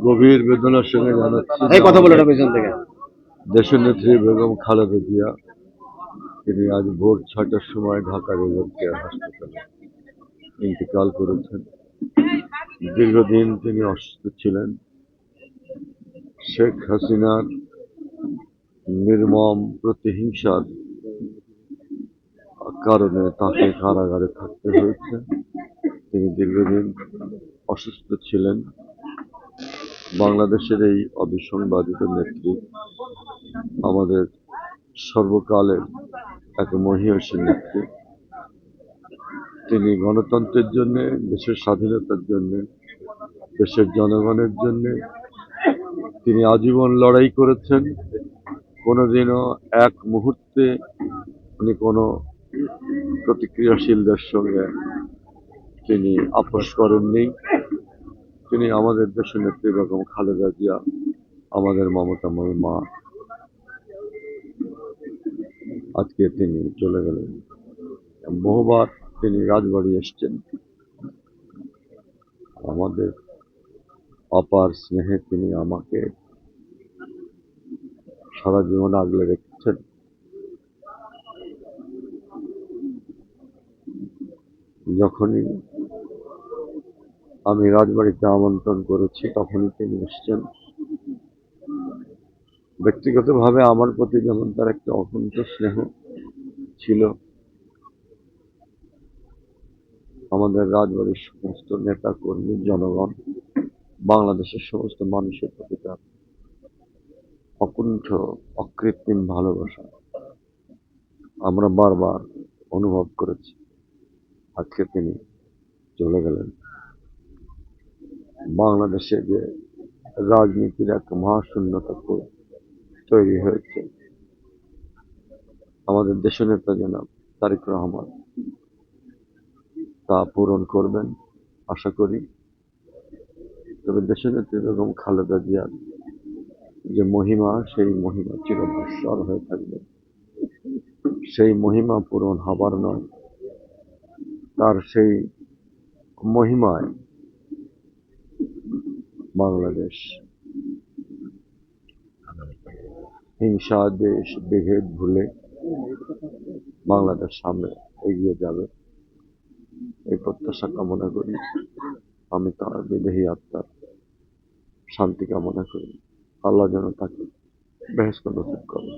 গভীর বেদনার সঙ্গে জানাচ্ছি এই কথা বলে পেছন থেকে। দেশনেত্রী বেগম খালেদা জিয়া তিনি আজ ভোর 6টার সময় ঢাকা রিভার কেয়ার হাসপাতালে ইন্তেকাল করেছেন। দীর্ঘদিন তিনি অসুস্থ ছিলেন। শেখ হাসিনার নির্মম প্রতিহিংসার কারণে তাকে কারাগারে থাকতে হয়েছে। তিনি দীর্ঘদিন অসুস্থ ছিলেন। বাংলাদেশের এই অবিসংবাদিত নেত্রী আমাদের সর্বকালের এক মহীয়সী নেত্রী। তিনি গণতন্ত্রের জন্য, দেশের স্বাধীনতার জন্য, দেশের জনগণের জন্য তিনি আজীবন লড়াই করেছেন। কোনোদিনও এক মুহূর্তে উনি কোনো প্রতিক্রিয়াশীলদের সঙ্গে তিনি আপোষ করেননি। তিনি আমাদের দেশের নেত্রী বেগম খালেদা জিয়া, আমাদের মমতাময়ী মা। আজকে তিনি চলে গেলেন। বহুবার তিনি রাজবাড়ি এসছেন। আমাদের অপার স্নেহে তিনি আমাকে সারা জীবন আগলে রেখেছেন। যখনই আমি রাজবাড়িতে আমন্ত্রণ করেছি তখনই তিনি এসছেন। ব্যক্তিগতভাবে আমার প্রতি যেমন তার একটা অকুণ্ঠ স্নেহ ছিল, আমাদের রাজবাড়ির সমস্ত নেতা কর্মী, জনগণ, বাংলাদেশের সমস্ত মানুষের প্রতি তার অকুণ্ঠ অকৃত্রিম ভালোবাসা আমরা বারবার অনুভব করেছি। আজকে তিনি চলে গেলেন। বাংলাদেশে যে রাজনীতির এক মহাশূন্যতা তৈরি হয়েছে, আমাদের দেশনেতা জনাব তারেক রহমান তা পূরণ করবেন আশা করি। তবে দেশনেত্রী বেগম খালেদা জিয়ার যে মহিমা, সেই মহিমা চিরভাস্বর হয়ে থাকবে। সেই মহিমা পূরণ হবার নয়, তার সেই মহিমায় বাংলাদেশ হিংসা, দেশ, বিভেদ ভুলে বাংলাদেশ সামনে এগিয়ে যাবে, এই প্রত্যাশা কামনা করি। আমি তার বিদেহী আত্মার শান্তি কামনা করি। আল্লাহ যেন তাকে বেহেশত নসিব করেন।